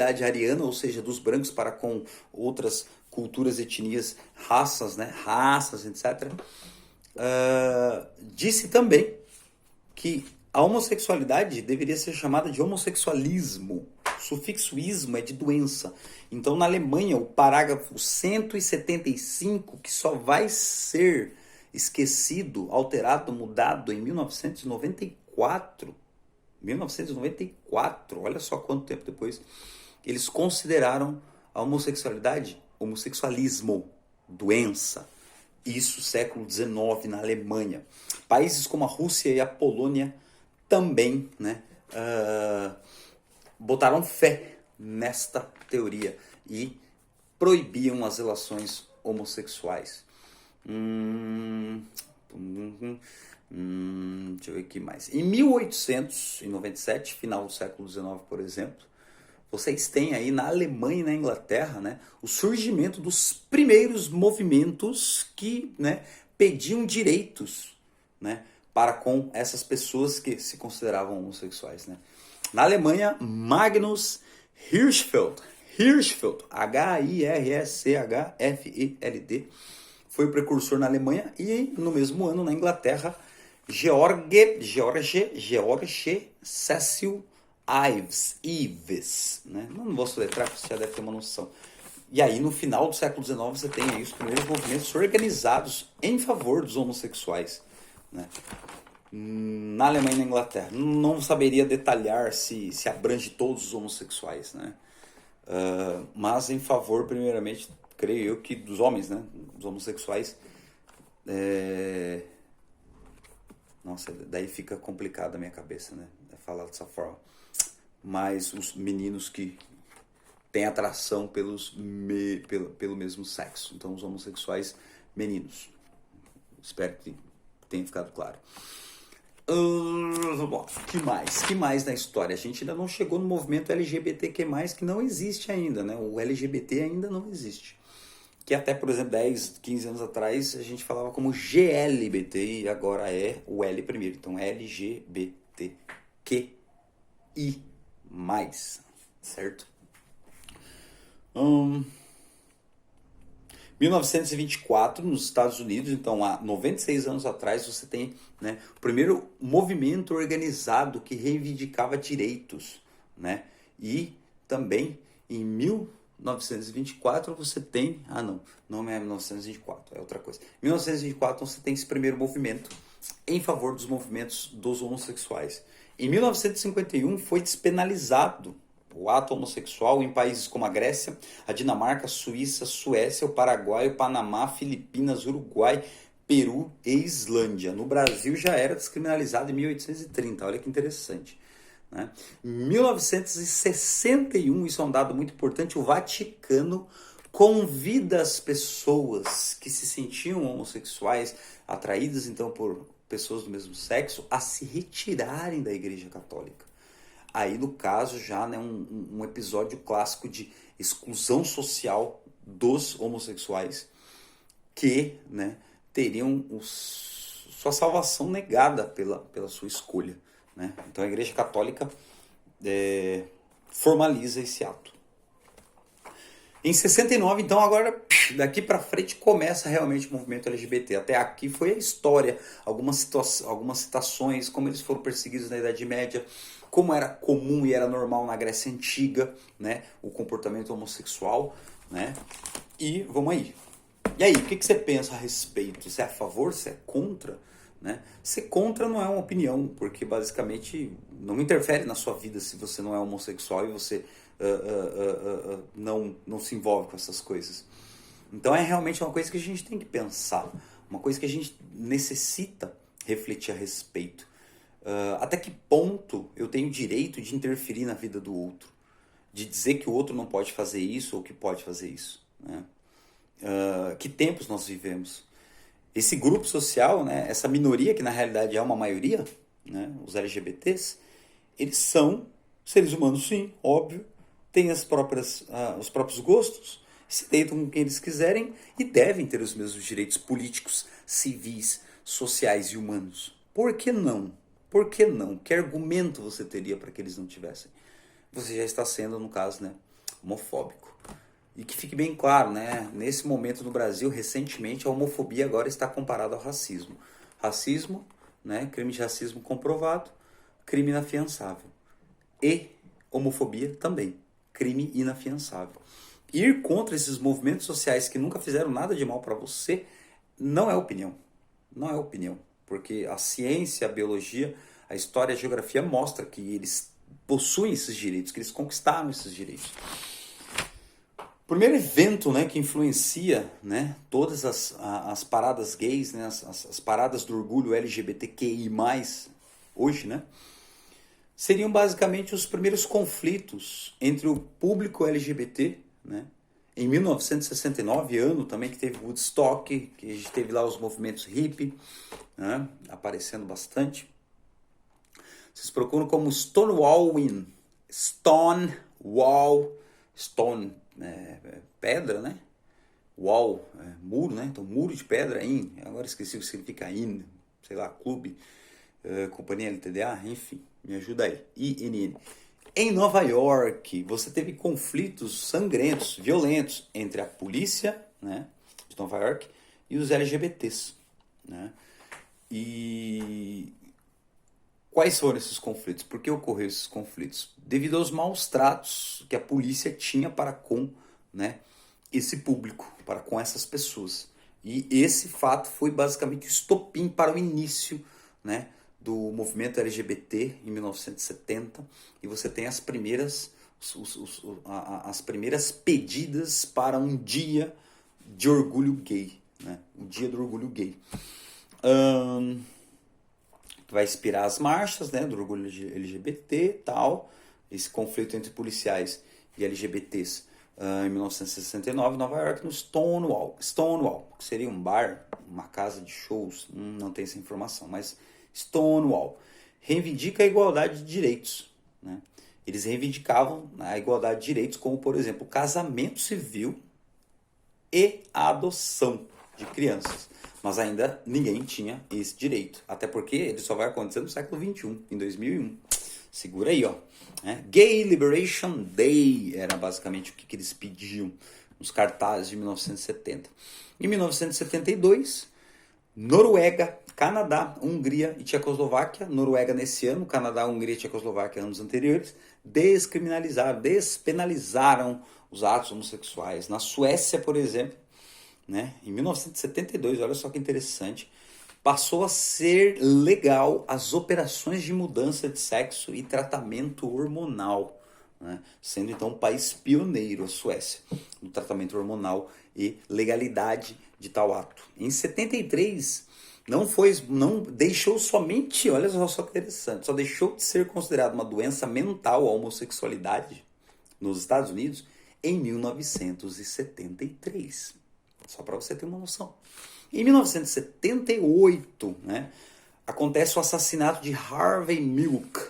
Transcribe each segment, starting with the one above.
ariana, ou seja, dos brancos para com outras culturas, etnias, raças, né? Raças, etc. Disse também que a homossexualidade deveria ser chamada de homossexualismo. O sufixo ismo é de doença. Então, na Alemanha, o parágrafo 175, que só vai ser esquecido, alterado, mudado em 1994. 1994, olha só quanto tempo depois, eles consideraram a homossexualidade homossexualismo, doença. Isso século XIX na Alemanha. Países como a Rússia e a Polônia também, né, botaram fé nesta teoria e proibiam as relações homossexuais. Deixa eu ver aqui mais. Em 1897, final do século XIX, por exemplo, vocês têm aí na Alemanha e na Inglaterra, né, o surgimento dos primeiros movimentos que, né, pediam direitos, né, para com essas pessoas que se consideravam homossexuais. Né. Na Alemanha, Magnus Hirschfeld, Hirschfeld, foi o precursor na Alemanha, e no mesmo ano na Inglaterra, George Cecil Ives, né? Não vou soletrar, porque você já deve ter uma noção. E aí, no final do século XIX, você tem aí os primeiros movimentos organizados em favor dos homossexuais, né? Na Alemanha e na Inglaterra. Não saberia detalhar se abrange todos os homossexuais, né? Mas em favor, primeiramente, creio eu, que dos homens, né? Dos homossexuais. Nossa, daí fica complicado a minha cabeça, né? Falar dessa forma. Mas os meninos que têm atração pelo mesmo sexo. Então, os homossexuais meninos. Espero que tenha ficado claro. Que mais na história? A gente ainda não chegou no movimento LGBTQ+, que não existe ainda, né? O LGBT ainda não existe. Que até, por exemplo, 10, 15 anos atrás, a gente falava como GLBT, e agora é o L primeiro. Então, LGBTQI+, certo? 1924, nos Estados Unidos, então há 96 anos atrás, você tem, né, o primeiro movimento organizado que reivindicava direitos, né? E também em 1924 você tem... não é 1924, é outra coisa. Em 1924 você tem esse primeiro movimento em favor dos movimentos dos homossexuais. Em 1951 foi despenalizado o ato homossexual em países como a Grécia, a Dinamarca, a Suíça, a Suécia, o Paraguai, o Panamá, Filipinas, Uruguai, Peru e Islândia. No Brasil já era descriminalizado em 1830, olha que interessante. Né? Em 1961, isso é um dado muito importante, o Vaticano convida as pessoas que se sentiam homossexuais, atraídas então por pessoas do mesmo sexo, a se retirarem da Igreja Católica. Aí, no caso, já, né, um episódio clássico de exclusão social dos homossexuais que, né, teriam sua salvação negada pela sua escolha. Né? Então, a Igreja Católica formaliza esse ato. Em 69, então, agora, daqui para frente, começa realmente o movimento LGBT. Até aqui foi a história, algumas citações, como eles foram perseguidos na Idade Média, como era comum e era normal na Grécia Antiga, né, o comportamento homossexual, né, e vamos aí. E aí, o que você pensa a respeito? Você é a favor, você é contra? Né? Ser contra não é uma opinião, porque basicamente não interfere na sua vida se você não é homossexual e você não se envolve com essas coisas. Então é realmente uma coisa que a gente tem que pensar, uma coisa que a gente necessita refletir a respeito. Até que ponto eu tenho direito de interferir na vida do outro, de dizer que o outro não pode fazer isso ou que pode fazer isso, né? Que tempos nós vivemos? Esse grupo social, né, essa minoria que na realidade é uma maioria, né, os LGBTs, eles são seres humanos, sim, óbvio, têm os próprios gostos, se deitam com quem eles quiserem e devem ter os mesmos direitos políticos, civis, sociais e humanos. Por que não? Por que não? Que argumento você teria para que eles não tivessem? Você já está sendo, no caso, né, homofóbico. E que fique bem claro, né? Nesse momento no Brasil, recentemente, a homofobia agora está comparada ao racismo. Racismo, né? Crime de racismo comprovado, crime inafiançável. E homofobia também, crime inafiançável. Ir contra esses movimentos sociais que nunca fizeram nada de mal para você não é opinião. Não é opinião. Porque a ciência, a biologia, a história, a geografia mostra que eles possuem esses direitos, que eles conquistaram esses direitos. O primeiro evento, né, que influencia, né, todas as paradas gays, né, as paradas do orgulho LGBTQI+, hoje, né, seriam basicamente os primeiros conflitos entre o público LGBT, né, em 1969, ano também que teve Woodstock, que a gente teve lá os movimentos hippie, né, aparecendo bastante. Vocês procuram como Stonewall, pedra, né? Wall, muro, né? Então, muro de pedra, agora esqueci o que significa sei lá, clube, companhia LTDA, enfim, me ajuda aí, INN. Em Nova York, você teve conflitos sangrentos, violentos, entre a polícia, né, de Nova York e os LGBTs, né? E quais foram esses conflitos? Por que ocorreram esses conflitos? Devido aos maus tratos que a polícia tinha para com, né, esse público, para com essas pessoas. E esse fato foi basicamente o estopim para o início, né, do movimento LGBT em 1970. E você tem as primeiras pedidas para um dia de orgulho gay, né, o dia do orgulho gay. Vai inspirar as marchas, né, do orgulho LGBT e tal, esse conflito entre policiais e LGBTs em 1969, Nova York, no Stonewall, que seria um bar, uma casa de shows, não tem essa informação, mas Stonewall reivindica a igualdade de direitos, né? Eles reivindicavam a igualdade de direitos, como, por exemplo, o casamento civil e a adoção de crianças. Mas ainda ninguém tinha esse direito. Até porque ele só vai acontecer no século XXI, em 2001. Segura aí, ó. Gay Liberation Day era basicamente o que eles pediam nos cartazes de 1970. Em 1972, Noruega, Canadá, Hungria e Tchecoslováquia. Noruega nesse ano, Canadá, Hungria e Tchecoslováquia anos anteriores, despenalizaram os atos homossexuais. Na Suécia, por exemplo, né, em 1972, olha só que interessante, passou a ser legal as operações de mudança de sexo e tratamento hormonal, né, sendo então um país pioneiro, a Suécia, no tratamento hormonal e legalidade de tal ato. Em 73, não deixou somente, olha só que interessante, só deixou de ser considerada uma doença mental a homossexualidade nos Estados Unidos em 1973. Só para você ter uma noção. Em 1978, né, acontece o assassinato de Harvey Milk.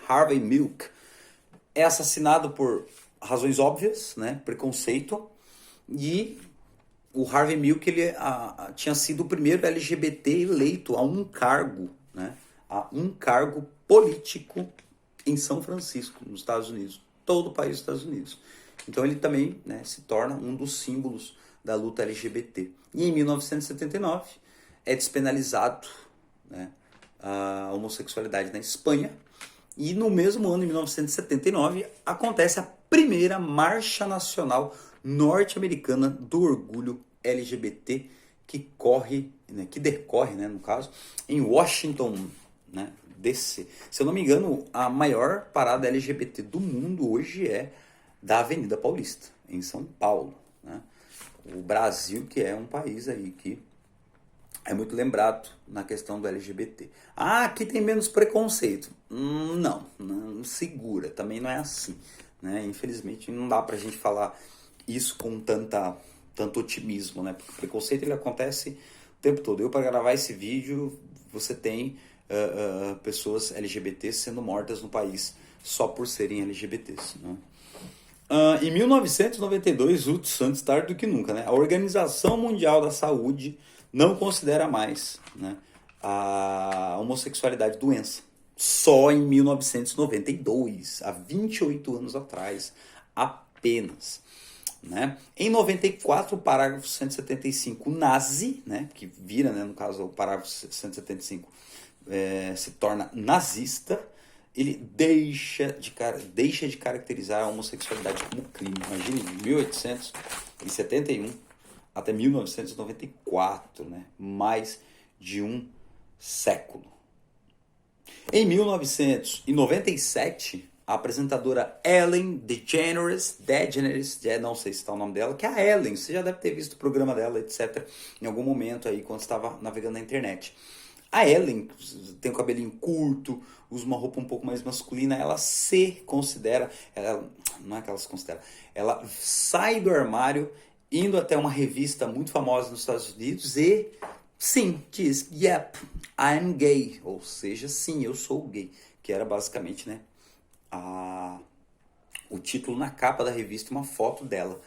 Harvey Milk é assassinado por razões óbvias, né, preconceito, e o Harvey Milk ele tinha sido o primeiro LGBT eleito a um cargo, né, a um cargo político em São Francisco, nos Estados Unidos, todo o país dos Estados Unidos. Então ele também, né, se torna um dos símbolos da luta LGBT. E em 1979 é despenalizado, né, a homossexualidade na Espanha. E no mesmo ano, em 1979, acontece a primeira Marcha Nacional Norte-Americana do Orgulho LGBT, que decorre, né, no caso, em Washington, né, DC. Se eu não me engano, a maior parada LGBT do mundo hoje é da Avenida Paulista, em São Paulo, né? O Brasil, que é um país aí que é muito lembrado na questão do LGBT. Aqui tem menos preconceito. Não segura, também não é assim, né? Infelizmente não dá pra gente falar isso com tanto otimismo, né? Porque o preconceito ele acontece o tempo todo. Eu, para gravar esse vídeo, você tem pessoas LGBTs sendo mortas no país só por serem LGBTs, né? Em 1992, antes tarde do que nunca, né, a Organização Mundial da Saúde não considera mais, né, a homossexualidade doença. Só em 1992, há 28 anos atrás, apenas. Né? Em 94, o parágrafo 175 nazi, né, que vira, né, no caso, o parágrafo 175 se torna nazista, ele deixa de caracterizar a homossexualidade como crime. Imagine, de 1871 até 1994, né, mais de um século. Em 1997, a apresentadora Ellen DeGeneres, não sei se está o nome dela, que é a Ellen, você já deve ter visto o programa dela, etc., em algum momento aí, quando estava navegando na internet. A Ellen tem o cabelinho curto, usa uma roupa um pouco mais masculina, ela se considera, não é que ela se considera, ela sai do armário, indo até uma revista muito famosa nos Estados Unidos e, sim, diz, yep, I'm gay, ou seja, sim, eu sou gay, que era basicamente, né, o título na capa da revista, uma foto dela.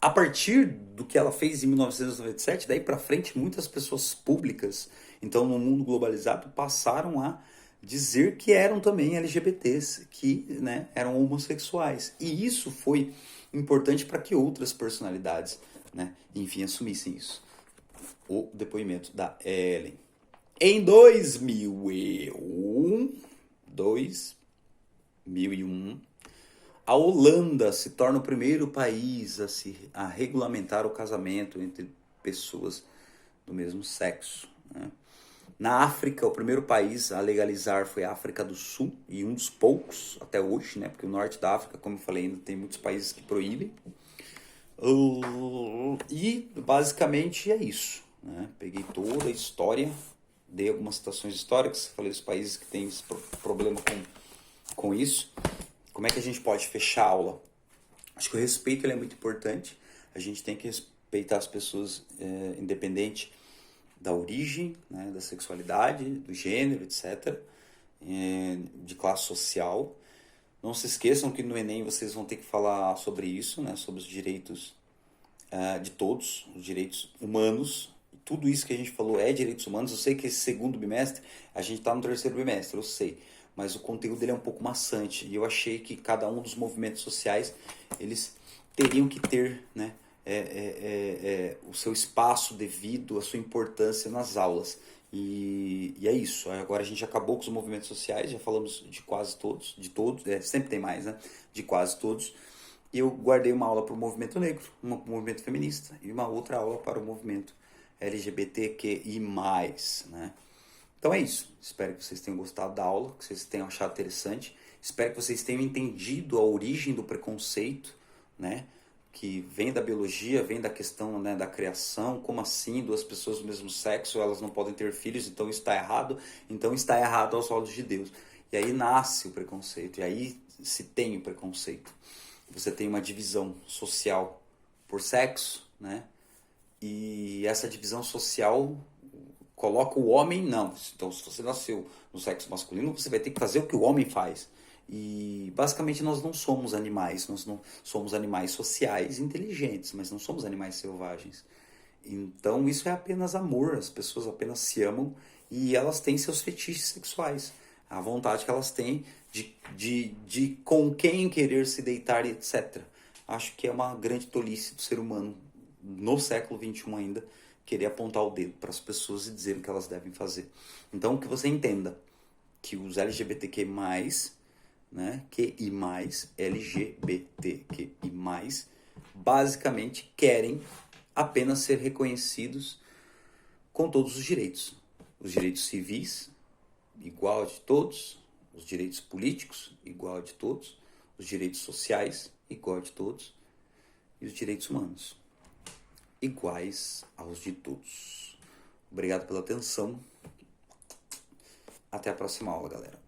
A partir do que ela fez em 1997, daí para frente, muitas pessoas públicas, então no mundo globalizado, passaram a dizer que eram também LGBTs, que, né, eram homossexuais. E isso foi importante para que outras personalidades, né, enfim, assumissem isso. O depoimento da Ellen. Em 2001, a Holanda se torna o primeiro país a regulamentar o casamento entre pessoas do mesmo sexo. Né? Na África, o primeiro país a legalizar foi a África do Sul, e um dos poucos até hoje, né? Porque o norte da África, como eu falei, ainda tem muitos países que proíbem. E basicamente é isso. Né? Peguei toda a história, dei algumas citações históricas, falei dos países que têm esse problema com isso. Como é que a gente pode fechar a aula? Acho que o respeito ele é muito importante. A gente tem que respeitar as pessoas independente da origem, né, da sexualidade, do gênero, etc., de classe social. Não se esqueçam que no Enem vocês vão ter que falar sobre isso, né, sobre os direitos de todos, os direitos humanos. Tudo isso que a gente falou é direitos humanos. Eu sei que esse segundo bimestre, a gente está no terceiro bimestre, eu sei. Mas o conteúdo dele é um pouco maçante. E eu achei que cada um dos movimentos sociais, eles teriam que ter, né, o seu espaço devido, a sua importância nas aulas. E é isso. Agora a gente acabou com os movimentos sociais, já falamos de quase todos, sempre tem mais, né? De quase todos. E eu guardei uma aula para o movimento negro, uma para o movimento feminista e uma outra aula para o movimento LGBTQI+, né? Então é isso. Espero que vocês tenham gostado da aula, que vocês tenham achado interessante. Espero que vocês tenham entendido a origem do preconceito, né? Que vem da biologia, vem da questão, né, da criação. Como assim? Duas pessoas do mesmo sexo, elas não podem ter filhos, então isso está errado. Então está errado aos olhos de Deus. E aí nasce o preconceito, e aí se tem o preconceito. Você tem uma divisão social por sexo, né? E essa divisão social coloca o homem, não. Então, se você nasceu no sexo masculino, você vai ter que fazer o que o homem faz. E basicamente nós não somos animais, nós não somos animais sociais inteligentes, mas não somos animais selvagens. Então isso é apenas amor, as pessoas apenas se amam e elas têm seus fetiches sexuais. A vontade que elas têm de com quem querer se deitar, etc. Acho que é uma grande tolice do ser humano, no século XXI ainda, querer apontar o dedo para as pessoas e dizer o que elas devem fazer. Então, que você entenda que os LGBTQ+, né, QI+, LGBTQI+, basicamente querem apenas ser reconhecidos com todos os direitos. Os direitos civis, igual a de todos. Os direitos políticos, igual a de todos. Os direitos sociais, igual a de todos. E os direitos humanos, iguais aos de todos. Obrigado pela atenção. Até a próxima aula, galera.